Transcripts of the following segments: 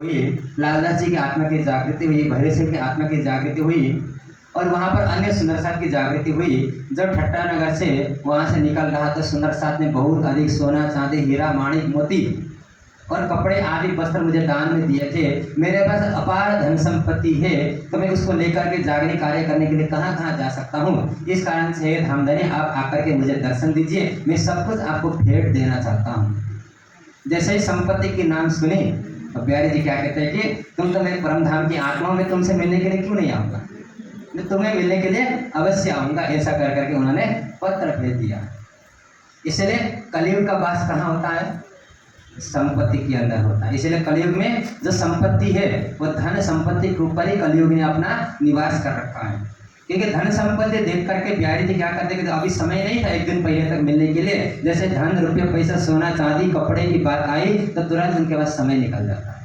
हुई, लालदास जी की आत्मा की जागृति हुई, भैरव सिंह की आत्मा की जागृति हुई और वहाँ पर अन्य सुंदर साथ की जागृति हुई। जब ठट्टा नगर से वहाँ से निकल रहा तो सुंदर साथ ने बहुत अधिक सोना चांदी हीरा माणिक मोती और कपड़े आदि वस्त्र मुझे दान में दिए थे। मेरे पास अपार धन संपत्ति है, तो मैं उसको लेकर के जागरण कार्य करने के लिए कहाँ कहाँ जा सकता हूँ। इस कारण से हे धामधनी, आप आकर के मुझे दर्शन दीजिए, मैं सब कुछ आपको भेंट देना चाहता हूँ। जैसे ही संपत्ति के नाम सुने तो बिहारी जी क्या कहते हैं कि तुम तो मेरे परम धाम की आत्मा में तुमसे मिलने के लिए क्यों नहीं आऊँगा, मैं तुम्हें मिलने के लिए अवश्य आऊँगा। ऐसा कर करके उन्होंने पत्र भेज दिया। इसलिए कलयुग का वास कहाँ होता है? संपत्ति के अंदर होता है। इसलिए कलयुग में जो संपत्ति है वो धन संपत्ति के ऊपर ही कलयुग ने अपना निवास कर रखा है। क्योंकि धन संपत्ति देख करके बिहारी जी क्या करते कि अभी समय नहीं था एक दिन पहले तक मिलने के लिए, जैसे धन रुपये पैसा सोना चांदी कपड़े की बात आई तो तुरंत उनके पास समय निकल जाता है।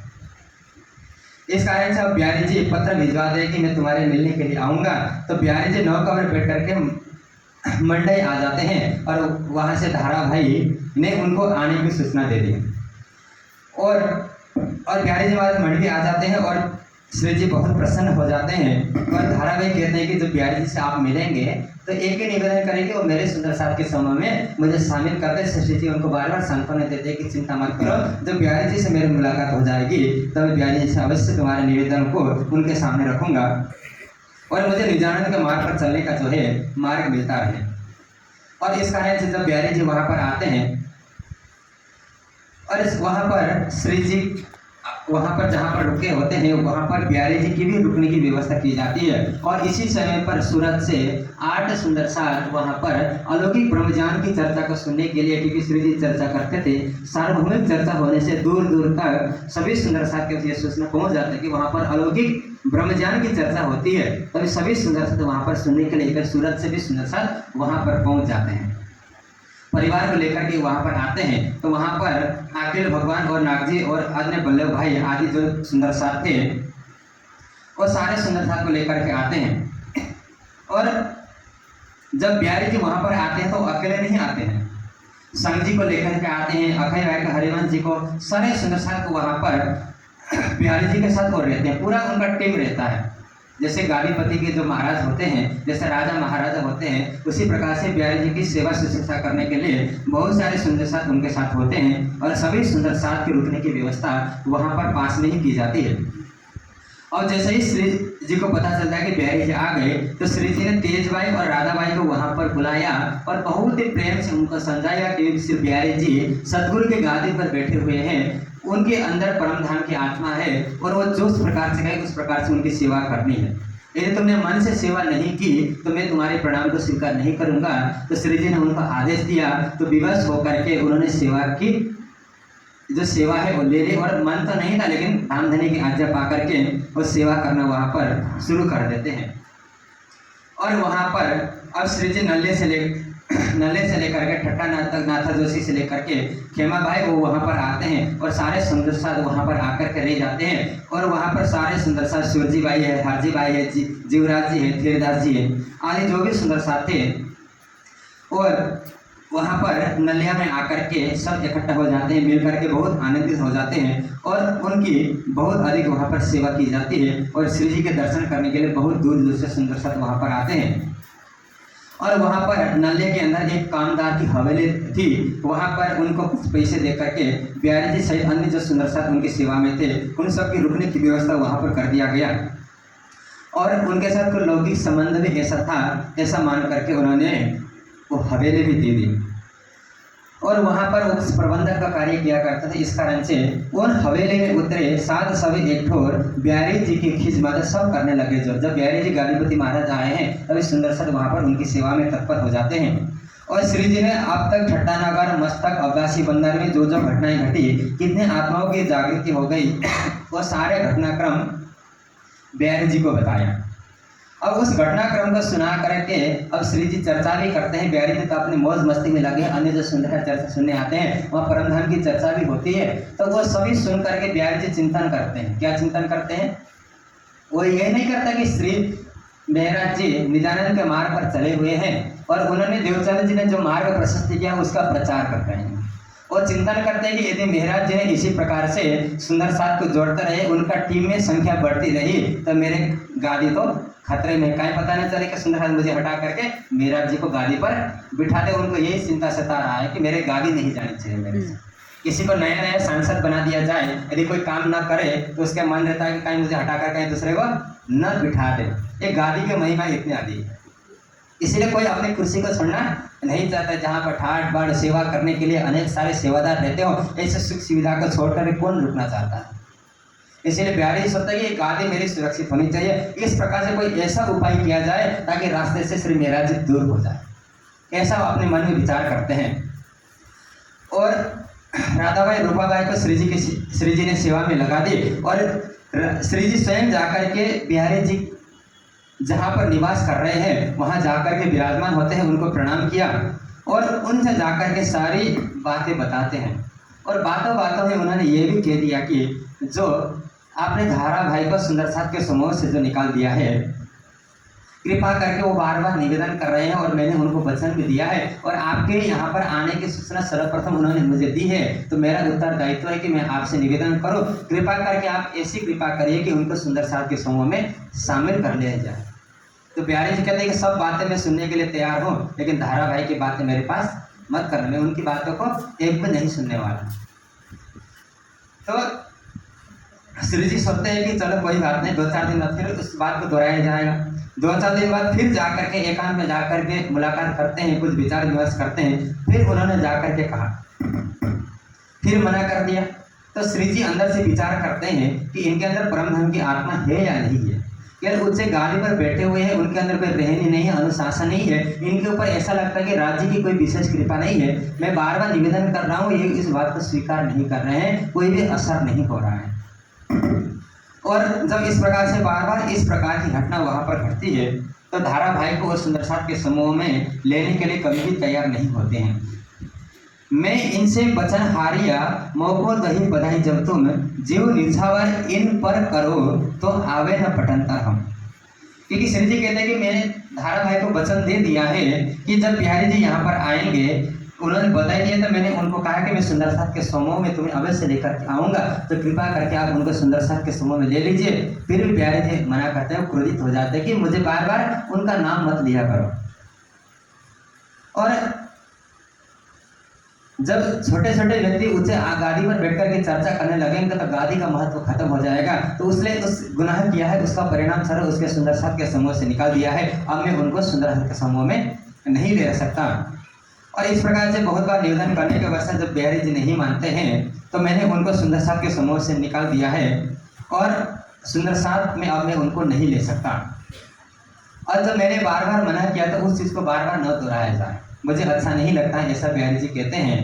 इस कारण से अब बिहारी जी पत्र भिजवा दे कि मैं तुम्हारे मिलने के लिए आऊँगा। तो बिहारी जी नौका में बैठ करके मंडई आ जाते हैं और वहाँ से धारा भाई ने उनको आने की सूचना दे दी और बिहारी जी महाराज मंडई आ जाते हैं और श्री जी बहुत प्रसन्न हो जाते हैं और धारा भाई कहते हैं कि जब बिहारी जी से आप मिलेंगे तो एक ही निवेदन करेंगे और मेरे सुंदर साथ के समूह में मुझे शामिल करते। श्री जी उनको बार बार सांत्वना देते हैं कि चिंता मत करो, जब बिहारी जी से मेरी मुलाकात हो जाएगी तब तो बिहारी जी से अवश्य तुम्हारे निवेदन को उनके सामने रखूंगा और मुझे निजानंद के मार्ग पर चलने का जो है मार्ग मिलता रहे। और इस कारण से जब बिहारी जी वहाँ पर आते हैं और वहाँ पर श्री जी वहाँ पर जहाँ पर रुके होते हैं वहाँ पर बिहारी जी की भी रुकने की व्यवस्था की जाती है। और इसी समय पर सूरत से 8 सुंदर साथ वहाँ पर अलौकिक ब्रह्मज्ञान की चर्चा को सुनने के लिए, क्योंकि श्री जी चर्चा करते थे, सार्वभौमिक चर्चा होने से दूर दूर तक सभी सुंदर साथ के ये सूचना पहुँच जाता है कि वहाँ पर अलौकिक ब्रह्मज्ञान की चर्चा होती है। तभी सभी सुंदर साथ वहाँ पर सुनने के लिए सूरत से भी सुंदर साथ वहाँ पर पहुँच जाते हैं। परिवार को लेकर के वहाँ पर आते हैं तो वहाँ पर अखिल भगवान और नागजी और अन्य बल्लभ भाई आदि जो सुंदर साथ थे वो सारे सुंदर साथ को लेकर के आते हैं। और जब बिहारी जी वहाँ पर आते हैं तो अकेले नहीं आते हैं, संग जी को लेकर के आते हैं, अखिल राय का हरिवंश जी को, सारे सुंदर साथ को वहाँ पर बिहारी जी के साथ और रहते हैं। पूरा उनका टीम रहता है। जैसे गादीपति के जो महाराज होते हैं, जैसे राजा महाराजा होते हैं, उसी प्रकार से बिहारी जी की सेवा शुश्रूषा करने के लिए बहुत सारे सुंदर साथ उनके साथ होते हैं और सभी सुंदर साथ के रुकने की व्यवस्था वहाँ पर पास में ही की जाती है। और जैसे ही श्री जी को पता चलता है कि बिहारी जी आ गए तो श्री जी ने तेजबाई और राधाबाई को वहाँ पर बुलाया और बहुत ही प्रेम से उनको समझाया कि श्री बिहारी जी सदगुरु के गादी पर बैठे हुए हैं, उनके अंदर परम धाम की आत्मा है और वो जो उस प्रकार से कहे उस प्रकार से उनकी सेवा करनी है। यदि तुमने मन से सेवा नहीं की तो मैं तुम्हारे प्रणाम को स्वीकार नहीं करूंगा। तो श्री जी ने उनको आदेश दिया तो विवश होकर के उन्होंने सेवा की, जो सेवा है वो ले ली और मन तो नहीं था लेकिन धामधनी की आज्ञा पा करके वो सेवा करना वहाँ पर शुरू कर देते हैं। और वहाँ पर अब श्री जी नल्ले से लेकर के ठट्टा नाथा जोशी से लेकर के खेमा भाई वो वहाँ पर आते हैं और सारे सुंदर साथ वहाँ पर आकर के रह जाते हैं। और वहाँ पर सारे सुंदर साथ शिवजी बाई है, हरजी बाई है, जीवराज जी है, धीरदास जी है आदि जो भी सुंदर साथ थे और वहाँ पर नलिया में आकर के सब इकट्ठा हो जाते हैं, मिल करके बहुत आनंदित हो जाते हैं और उनकी बहुत अधिक वहाँ पर सेवा की जाती है। और श्री जी के दर्शन करने के लिए बहुत दूर दूर से सुंदर साथ वहाँ पर आते हैं। और वहाँ पर नल्ले के अंदर एक कामदार की हवेली थी, वहाँ पर उनको कुछ पैसे दे करके बिहारी जी सहित अन्य जो सुंदर साथ उनकी सेवा में थे उन सब की रुकने की व्यवस्था वहाँ पर कर दिया गया। और उनके साथ कोई लौकिक संबंध भी ऐसा था, ऐसा मान करके उन्होंने वो हवेली भी दे दी और वहाँ पर उस प्रबंधक का कार्य किया करता था। इस कारण से उन हवेली में उतरे साथ सभी एक ठोर बिहारी जी की खिदमत सब करने लगे। जब बिहारी जी गादीपति महाराज आए हैं तभी सुंदर साथ वहाँ पर उनकी सेवा में तत्पर हो जाते हैं। और श्री जी ने अब तक ठट्टा नगर मस्तक अवकाशी बंदर में जो जो घटनाएं घटी, कितने आत्माओं की जागृति हो गई, वो सारे घटनाक्रम बिहारी जी को बताया। अब उस घटनाक्रम को सुना करके अब श्री जी चर्चा भी करते हैं। बिहारी जी तो अपने मौज मस्ती में लगे हैं, अन्य जो सुंदर चर्चा सुनने आते हैं वहाँ परमधाम की चर्चा भी होती है। तो वो सभी सुन करके बिहारी जी चिंतन करते हैं। क्या चिंतन करते हैं? वो ये नहीं करता कि श्री महाराज जी निजानंद के मार्ग पर चले हुए हैं और उन्होंने देवचंद जी ने जो मार्ग प्रशस्त किया उसका प्रचार कर रहे हैं वो चिंतन करते हैं कि यदि महाराज जी ने इसी प्रकार से सुंदर साथ को जोड़ते रहे, उनका टीम में संख्या बढ़ती रही, तो मेरे गादी तो खतरे में, कहीं पता नहीं चले कि सुंदर साथ मुझे हटा करके महाराज जी को गादी पर बिठाते। उनको यही चिंता सता रहा है कि मेरे गादी नहीं जानी चाहिए मेरे से। किसी को नया नया सांसद बना दिया जाए, यदि कोई काम ना करे तो उसका मन रहता है कि कहीं मुझे हटाकर कहीं दूसरे को न बिठा दे। ये गादी की महिमा इतनी आदि है, इसीलिए कोई अपनी कुर्सी को छोड़ना नहीं चाहता। जहाँ पर ठाट बाट सेवा करने के लिए अनेक सारे सेवादार रहते हो, ऐसे सुख सुविधा को छोड़कर कौन रुकना चाहता है। इसीलिए बिहारी सोचता है कि ये गादी मेरी सुरक्षित होनी चाहिए। इस प्रकार से कोई ऐसा उपाय किया जाए ताकि रास्ते से श्री महाराज जी दूर हो जाए, ऐसा अपने मन में विचार करते हैं। और राधाबाई रूपाबाई को श्री जी ने सेवा में लगा दी और श्री जी स्वयं जाकर के बिहारी जी जहाँ पर निवास कर रहे हैं वहाँ जाकर के विराजमान होते हैं, उनको प्रणाम किया और उनसे जाकर के सारी बातें बताते हैं। और बातों बातों में उन्होंने ये भी कह दिया कि जो आपने धारा भाई को सुंदर साथ के समूह से जो निकाल दिया है, कृपा करके वो बार बार निवेदन कर रहे हैं और मैंने उनको वचन भी दिया है और आपके यहाँ पर आने की सूचना सर्वप्रथम उन्होंने मुझे दी है, तो मेरा उत्तरदायित्व है कि मैं आपसे निवेदन करूँ, कृपा करके आप ऐसी कृपा करिए कि उनको सुंदर साथ के समूह में शामिल कर लिया जाए। तो बिहारी जी कहते हैं कि सब बातें मैं सुनने के लिए तैयार हूँ, लेकिन धारा भाई की बातें मेरे पास मत करना, मैं उनकी बातों को एक भी नहीं सुनने वाला। तो श्री जी सोचते हैं कि चलो कोई बात नहीं, 2-4 दिन बाद फिर उस बात को दोहराया जाएगा। 2-4 दिन बाद फिर जाकर के एकांत में जाकर के मुलाकात करते हैं, कुछ विचार विमर्श करते हैं। फिर उन्होंने जाकर के कहा, फिर मना कर दिया। तो श्री जी अंदर से विचार करते हैं कि इनके अंदर परम धर्म की आत्मा है या नहीं है। यार उनसे गाड़ी पर बैठे हुए हैं, उनके अंदर कोई रहनी नहीं है, अनुशासन नहीं है, इनके ऊपर ऐसा लगता है कि राज्य की कोई विशेष कृपा नहीं है। मैं बार बार निवेदन कर रहा हूँ, ये इस बात को स्वीकार नहीं कर रहे हैं, कोई भी असर नहीं हो रहा है। और जब इस प्रकार से बार बार इस प्रकार की घटना वहाँ पर घटती है, तो धारा भाई को और सुंदर साथ के समूह में लेने के लिए कभी भी तैयार नहीं होते हैं। मैं इनसे वचन हारिया मोको दही बधाई, जब तुम जीव निछावर इन पर करो तो आवे न पटंतर हम। क्योंकि श्री जी कहते हैं कि मैंने धारा भाई को वचन दे दिया है कि जब बिहारी जी यहाँ पर आएंगे, उन्होंने बताया दिया, तो मैंने उनको कहा कि मैं सुंदर साथ के समूह में तुम्हें अवश्य लेकर के आऊँगा, तो कृपा करके आप उनको सुंदर साथ के समूह में ले लीजिए। फिर भी बिहारी जी मना करते हैं, क्रोधित हो जाते हैं कि मुझे बार बार उनका नाम मत लिया करो। और जब छोटे छोटे व्यक्ति ऊंचे गादी पर बैठ करके चर्चा करने लगेंगे तो गादी का महत्व खत्म हो जाएगा। तो उसने उस गुनाह किया है, उसका परिणाम स्वरूप उसके सुंदर साथ के समूह से निकाल दिया है। अब मैं उनको सुंदर साथ के समूह में नहीं ले सकता। और इस प्रकार से बहुत बार निवेदन करने के बाद जब बिहारी जी नहीं मानते हैं, तो मैंने उनको सुंदर साथ के समूह से निकाल दिया है और सुंदर साथ में अब मैं उनको नहीं ले सकता। और जब मैंने बार बार मना किया तो उस चीज़ को बार बार न दोहराया जाए, मुझे अच्छा नहीं लगता है, ऐसा बिहारी जी कहते हैं।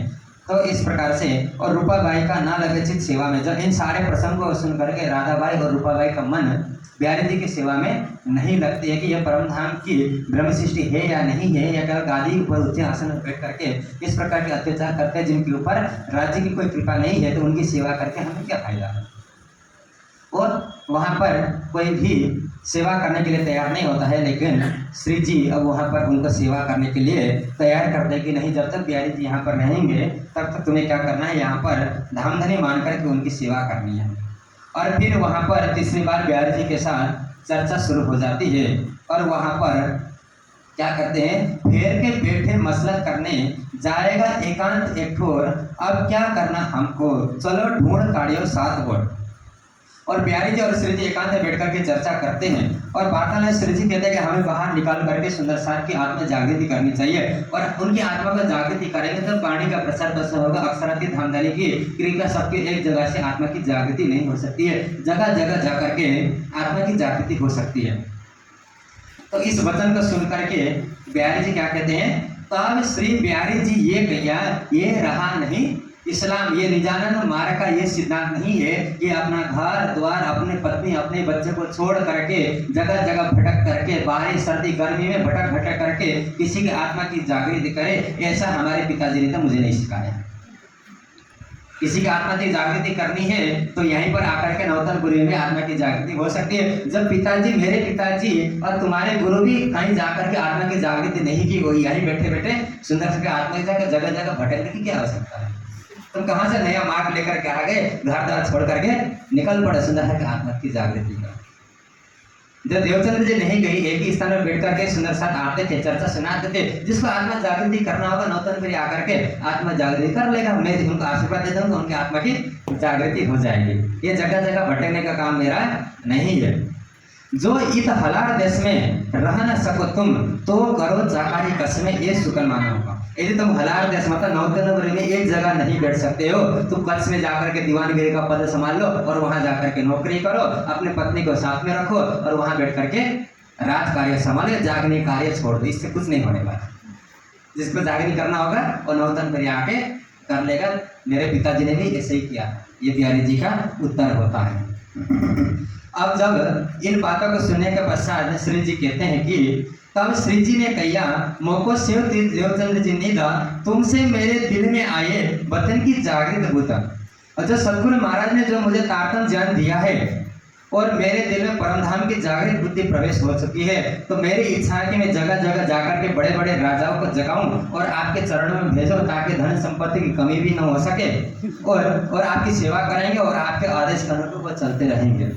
तो इस प्रकार से और रूपाबाई का ना लगे चित सेवा में, जब इन सारे प्रसंग को सुन करके राधाबाई और रूपाबाई का मन बिहारी जी की सेवा में नहीं लगती है कि यह परम धाम की ब्रह्म सृष्टि है या नहीं है, या क्या गादी ऊपर ऊंचे आसन पर बैठ करके इस प्रकार के अत्याचार करते हैं जिनके ऊपर राज्य की कोई कृपा नहीं है, तो उनकी सेवा करके हमें क्या फायदा है। और वहाँ पर कोई भी सेवा करने के लिए तैयार नहीं होता है, लेकिन श्री जी अब वहाँ पर उनको सेवा करने के लिए तैयार करते हैं कि नहीं, जब तक बिहारी जी यहाँ पर रहेंगे तब तक तुम्हें क्या करना है, यहाँ पर धामधनी मान करके उनकी सेवा करनी है। और फिर वहाँ पर तीसरी बार बिहारी जी के साथ चर्चा शुरू हो जाती है और वहाँ पर क्या करते हैं, फेर के बैठे मसलत करने जाएगा एकांत एक ठोर, अब क्या करना हमको, चलो ढूंढ काढ़ियो साथ वोट। और बिहारी जी और श्री जी एकांत में बैठ करके चर्चा करते हैं और वार्तालाप श्री जी कहते हैं कि हमें बाहर निकाल करके सुंदर साथ की आत्मा जागृति करनी चाहिए, और उनकी आत्मा को जागृति करेंगे तो वाणी का प्रसार प्रसार होगा। अक्षराती धामधनी की क्रिया सबके एक जगह से आत्मा की जागृति नहीं हो सकती है, जगह जगह जा करके आत्मा की जागृति हो सकती है। तो इस वचन को सुन करके बिहारी जी क्या कहते हैं, तब श्री बिहारी जी ये कहिया, ये रहा नहीं इस्लाम, ये निजानंद मार्ग का ये सिद्धांत नहीं है कि अपना घर द्वार, अपने पत्नी, अपने बच्चे को छोड़ करके जगह जगह भटक करके, बारिश सर्दी गर्मी में भटक भटक करके किसी की आत्मा की जागृति करे। ऐसा हमारे पिताजी ने तो मुझे नहीं सिखाया। किसी की आत्मा की जागृति करनी है तो यहीं पर आकर के नवतनपुरी में आत्मा की जागृति हो सकती है। जब पिताजी, मेरे पिताजी और तुम्हारे गुरु भी कहीं जाकर के आत्मा की जागृति नहीं की, वो यहीं बैठे बैठे सुंदर से आत्मा की जगह जगह भटकने की क्या आवश्यकता है। तुम कहाँ से नया मार्ग लेकर के आ गए, घर द्वार छोड़ करके निकल पड़े सुंदरसा के आत्मा की जागृति का। जब देवचंद्र जी नहीं गई, एक ही स्थान में बैठ करके सुंदर साथ आते थे, चर्चा सुनाते थे। जिसको आत्मा जागृति करना होगा नौतन पर आकर के आत्मा जागृति कर लेगा। मैं उनको आशीर्वाद देता हूँ, उनकी आत्मा की जागृति हो जाएगी। ये जगह जगह भटकने का काम मेरा नहीं है। जो इत हलार देश में रह न सको तुम, तो करो जाकारी कसमें, ये सुकन माना होगा। यदि तुम हलार देश मतलब नौतन में एक जगह नहीं बैठ सकते हो, तो कच्छ में जाकर के दीवानगिरी का पद संभाल लो और वहां जाकर के नौकरी करो, अपने पत्नी को साथ में रखो और वहां बैठ करके रात कार्य संभाले, जागने कार्य छोड़ दो। इससे कुछ नहीं होने वाला। जिसको जागनी करना होगा वो नौतन पर आके कर लेगा। मेरे पिताजी ने भी ऐसे ही किया। ये बिहारी जी का उत्तर होता है। अब जब इन बातों को सुनने के पश्चात श्री जी कहते हैं कि तब श्री जी ने कहा, मोको शिव देवचंद्र जी ने कहा, तुमसे मेरे दिल में आए वतन की जागृत बुद्ध। और जो सदगुरु महाराज ने जो मुझे तारतम ज्ञान दिया है और मेरे दिल में परमधाम की जागृत बुद्धि प्रवेश हो चुकी है, तो मेरी इच्छा है कि मैं जगह जगह जाकर के बड़े बड़े राजाओं को जगाऊं और आपके चरणों में भेजो, ताकि धन संपत्ति की कमी भी न हो सके और आपकी सेवा करेंगे और आपके आदेश के अनुरूप वो चलते रहेंगे।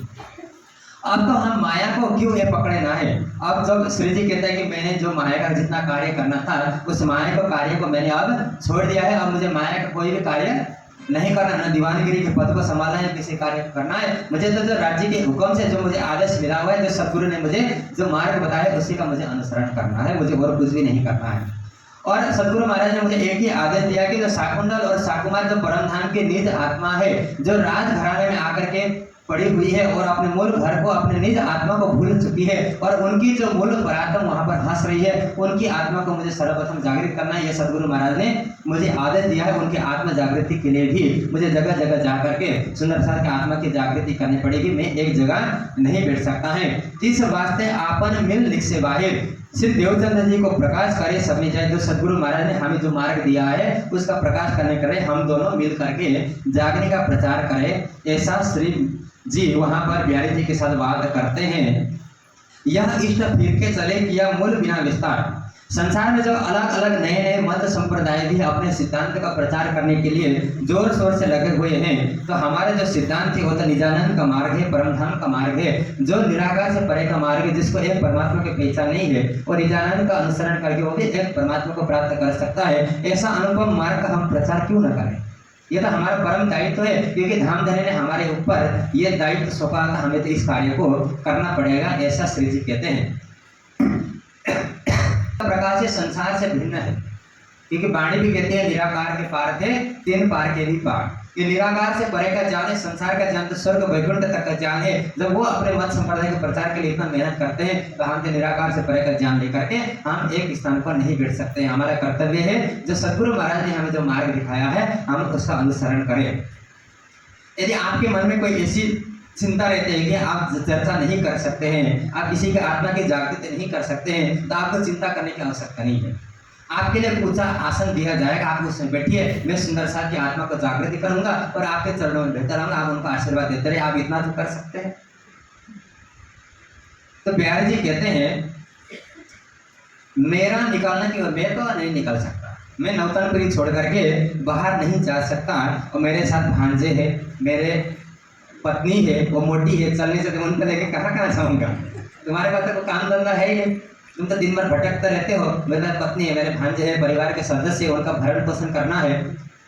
अब तो हम माया को क्यों ये पकड़े ना है। अब जब श्री जी कहते हैं कि मैंने जो माया का जितना कार्य करना था, उस माया को कार्य को मैंने अब छोड़ दिया है। अब मुझे माया का कोई भी कार्य नहीं करना, न दीवानगिरी के पद को संभालना है, किसी कार्य को करना है। मुझे तो जो राज्य के हुक्म से जो मुझे आदेश मिला हुआ है, जो सदगुरु ने मुझे जो मार्ग बताया, उसी का मुझे अनुसरण करना है, मुझे और कुछ भी नहीं करना है। और सदगुरु महाराज ने मुझे एक ही आदेश दिया कि जो शाकुंडल और शाकुमार जो परमधाम के निज आत्मा है, जो राज घराने में आकर के पड़ी हुई है और अपने मूल घर को, अपने निज आत्मा को भूल चुकी है और उनकी जो मूल परात्मा वहां पर हंस रही है, उनकी आत्मा को मुझे सर्वप्रथम जागृत करना है। यह सदगुरु महाराज ने मुझे आदेश दिया है। उनकी आत्मा जागृति के लिए भी मुझे जगह जगह जाकर के सुंदर सार की आत्मा की जागृति करनी पड़ेगी। मैं एक जगह नहीं बैठ सकता है। इस वास्ते आपन मिल लिख से बाहर श्री देवचंद्र जी को प्रकाश करे सब में जाए। जो सदगुरु महाराज ने हमें जो मार्ग दिया है, उसका प्रकाश करने के लिए हम दोनों मिल करके जागने का प्रचार करें। ऐसा श्री जी वहां पर बिहारी जी के साथ बात करते हैं। यह इष्ट फिर के चले किया मूल बिना विस्तार। संसार में जो अलग अलग नए नए मत संप्रदाय भी अपने सिद्धांत का प्रचार करने के लिए जोर शोर से लगे हुए हैं, तो हमारे जो सिद्धांत है वो तो निजानंद का मार्ग है, परमधाम का मार्ग है, जो निराकार से परे का मार्ग है, जिसको एक परमात्मा की पहचान नहीं है और निजानंद का अनुसरण करके वो भी एक परमात्मा को प्राप्त कर सकता है। ऐसा अनुपम मार्ग का हम प्रचार क्यों न करें। ये तो हमारा परम दायित्व है, क्योंकि धाम धनी ने हमारे ऊपर ये दायित्व सौंपा, हमें तो इस कार्य को करना पड़ेगा। ऐसा श्री जी कहते हैं। प्रकार से संसार से भिन्न है, क्योंकि वाणी भी कहते हैं निराकार के पार थे, तीन पार के भी पार। ये निराकार से परे का ज्ञान है, संसार का ज्ञान तो स्वर्ग वैकुंठ तक का ज्ञान है। जब वो अपने मत संप्रदाय के प्रचार के लिए इतना मेहनत करते हैं, तो हम तो निराकार से परे का ज्ञान लेकर के हम एक स्थान पर नहीं बैठ सकते हैं। हमारा कर्तव्य है, जो सदगुरु महाराज ने हमें जो मार्ग दिखाया है, हम उसका अनुसरण करें। यदि आपके मन में कोई ऐसी चिंता रहती है कि आप चर्चा नहीं कर सकते हैं, आप किसी के आत्मा की जागृति नहीं कर सकते हैं, तो आपको चिंता करने की आवश्यकता नहीं है। आपके लिए ऊंचा आसन दिया जाएगा, आप उसमें बैठिए, मैं सुंदर साथ की आत्मा को जागृति करूंगा और आपके चरणों में बैठता रहूंगा, आप उनको आशीर्वाद देते रहे। आप इतना तो कर सकते हैं। तो बिहारी जी कहते हैं, मेरा निकालना की ओर मैं तो नहीं निकल सकता, मैं नौतनपुरी छोड़ करके बाहर नहीं जा सकता। और मेरे साथ भांजे है, मेरे पत्नी है, वो मोटी है, चलने से उनको लेके कहाँ कहाँ जाऊंगा। तुम्हारे पास तो काम धंधा है ही, तुम तो दिन भर भटकते रहते हो। मेरी पत्नी है, मेरे भांजे है, परिवार के सदस्य है, उनका भरण पोषण करना है।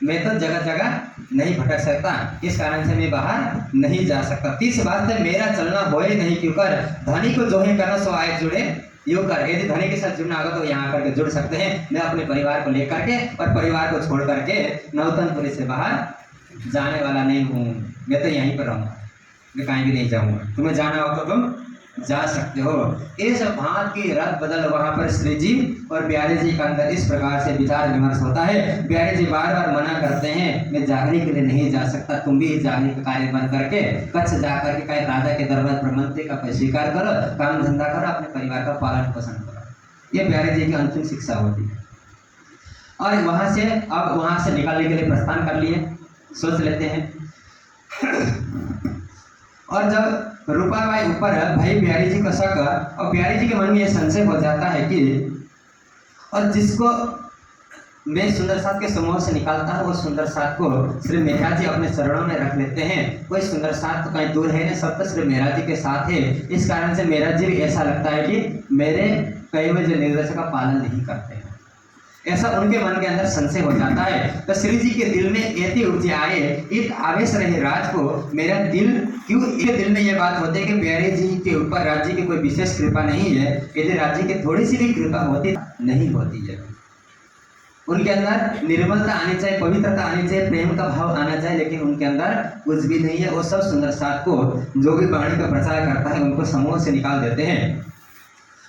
मैं तो जगह जगह नहीं भटक सकता, इस कारण से मैं बाहर नहीं जा सकता। तीस वास्ते मेरा चलना हो ही नहीं, क्यों कर धनी को जो ही करना सो आए जुड़े यूं कर। यदि धनी के साथ जुड़ना होगा तो यहाँ करके जुड़ सकते हैं। मैं अपने परिवार को लेकर के और परिवार को छोड़ करके नौतनपुरी से बाहर जाने वाला नहीं हूँ। मैं तो यहीं पर रहूँगा, मैं कहीं भी नहीं जाऊँगा। तुम्हें जाना हो तो तुम जा सकते हो। इस भांत की रद बदल वहां पर श्री जी और बिहारी जी का अंदर इस प्रकार से विचार विमर्श होता है। बिहारी जी बार बार मना करते हैं, मैं जागने के लिए नहीं जा सकता, तुम भी जागने का कार्य बंद करके कच्छ जाकर के कहीं राजा के दरबार पर मंत्री का स्वीकार करो, काम धंधा करो, अपने परिवार का पालन पोषण करो। ये बिहारी जी की अंतिम शिक्षा होती है। और वहां से अब वहां से निकालने के लिए प्रस्थान कर लिए, सोच लेते हैं। और जब रूपाबाई ऊपर भाई बिहारी जी का शक और बिहारी जी के मन में यह संशय हो जाता है कि और जिसको मैं सुंदर साथ के समूह से निकालता हूँ, वो सुंदर साथ को श्री मेहरा जी अपने चरणों में रख लेते हैं। कोई सुंदर साथ तो कहीं दूर है नहीं, सब तो श्री मेहरा जी के साथ है। इस कारण से मेहरा जी भी ऐसा लगता है कि मेरे कई हुए जो निर्देश का पालन नहीं करते हैं, ऐसा उनके मन के अंदर संशय हो जाता है। तो श्री जी के दिल में ऐसी ऊर्जा आए, एक आवेश रहे राज को, मेरा दिल क्यों, ये दिल में ये बात होती है कि प्यारे जी के ऊपर राज्य की कोई विशेष कृपा नहीं है, यदि राज्य की थोड़ी सी भी कृपा होती नहीं होती है। उनके अंदर निर्मलता आनी चाहिए, पवित्रता आनी चाहिए, प्रेम का भाव आना चाहिए, लेकिन उनके अंदर कुछ भी नहीं है। वो सब सुंदर साथ को जो भी वाणी का प्रचार करता है उनको समूह से निकाल देते हैं,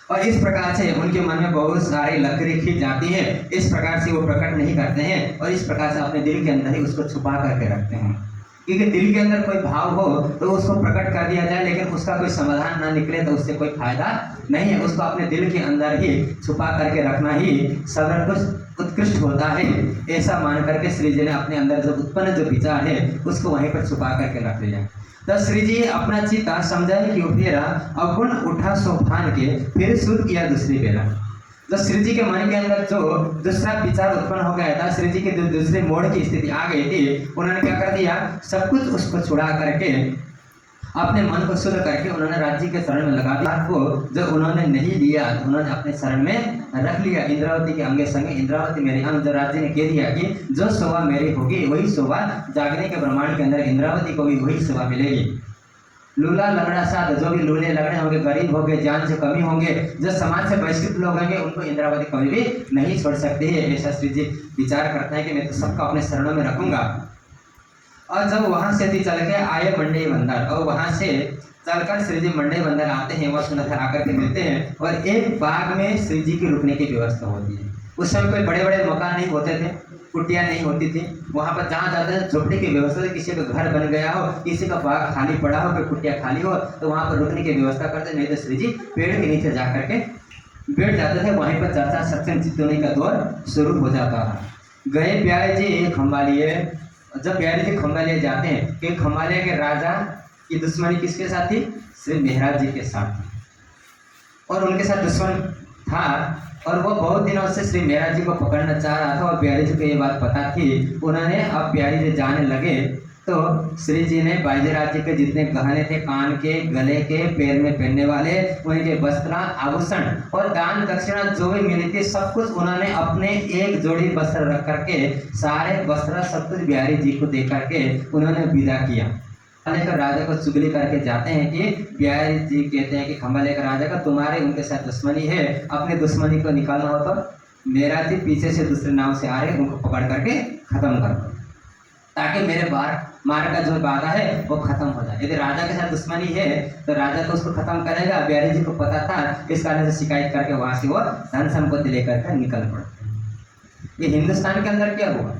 और इस प्रकार से उनके मन में बहुत सारी लकीरें खींच जाती है। इस प्रकार से वो प्रकट नहीं करते हैं, और इस प्रकार से अपने दिल के अंदर ही उसको छुपा करके रखते हैं। क्योंकि दिल के अंदर कोई भाव हो तो उसको प्रकट कर दिया जाए, लेकिन उसका कोई समाधान ना निकले तो उससे कोई फायदा नहीं है। उसको अपने दिल के अंदर ही छुपा करके रखना ही सर्वोत्कृष्ट उत्कृष्ट होता है। ऐसा मान करके श्री जी ने अपने अंदर जो उत्पन्न जो विचार है उसको वहीं पर छुपा करके रख लिया। तो श्री जी अपना चिता समझाए कि उठेरा अवगुण उठा सोफान के, फिर शुद्ध किया दूसरी बेला। तो श्री जी के मन के अंदर जो दूसरा विचार उत्पन्न हो गया था, श्री जी के जो दूसरे मोड़ की स्थिति आ गई थी, उन्होंने क्या कर दिया, सब कुछ उसको छुड़ा करके अपने मन को शुद्ध करके उन्होंने राज्य के शरण में लगा दिया। को जो उन्होंने नहीं लिया उन्होंने अपने शरण में रख लिया। इंद्रावती के अंगे संगे इंद्रावती मेरी अंग, जो राज्य ने कह दिया कि जो शोभा मेरी होगी वही शोभा जागने के ब्रह्मांड के अंदर इंद्रावती को भी वही शोभा मिलेगी। लूला लगड़ा साथ, जो भी लूले लगड़े होंगे, गरीब होंगे, जान से कमी होंगे, जो समाज से बहिष्कृत लोग होंगे, उनको इंद्रावती कभी भी नहीं छोड़ सकते है। ऐसा श्री जी विचार करते हैं कि मैं तो सबका अपने शरणों में रखूंगा। और जब वहां से चल के आए मंडे बंदर, और वहां से चलकर श्री जी मंडे बंदर आते हैं, वह सुंदर आकर के मिलते हैं, और एक बाग में श्री जी की रुकने की व्यवस्था होती है। उस समय कोई बड़े बड़े मकान नहीं होते थे, कुटियाँ नहीं होती थी, वहाँ पर जहाँ जाते थे झोपड़ी की व्यवस्था थी। किसी का घर बन गया हो, किसी का बाग खाली पड़ा हो, कोई कुटिया खाली हो, तो वहाँ पर रुकने की व्यवस्था करते, नहीं तो श्री जी पेड़ के नीचे जा करके बैठ जाते थे। वहीं पर चर्चा सत्संग चितौनी का दौर शुरू हो जाता था। गए प्यारे जी खंबालिए, जब प्यारे जी खंबालिए जाते हैं कि खंबालिया के राजा की दुश्मनी किसके साथ थी, श्री मेहरा जी के साथ थी, और उनके साथ दुश्मन था, और वो बहुत दिनों से श्री मेहरा जी को पकड़ना चाह रहा था, और प्यारे जी को ये बात पता थी। उन्होंने अब प्यारे जी जाने लगे तो श्री जी ने बाईजराज जी के जितने गहने थे, कान के, गले के, पैर में पहनने वाले, उनके वस्त्र, आभूषण और दान दक्षिणा जो भी मिली थी, सब कुछ उन्होंने अपने एक जोड़ी वस्त्र रख करके सारे वस्त्र सब कुछ बिहारी जी को दे करके उन्होंने विदा किया। खंबालिया राजा को चुगली करके जाते हैं कि बिहारी जी कहते हैं कि खंबालिया राजा का तुम्हारे उनके साथ दुश्मनी है, अपने दुश्मनी को निकालना हो तो मेरा जी पीछे से दूसरे नाव से आ रहे, उनको पकड़ करके खत्म कर दो, ताकि मेरे मार का जो वादा है वो खत्म हो जाए। यदि राजा के साथ दुश्मनी है तो राजा तो उसको खत्म करेगा। बिहारी जी को पता था, इस कारण से शिकायत करके वहां से वो धन संपत्ति लेकर के निकल पड़ते। ये हिंदुस्तान के अंदर क्या हुआ,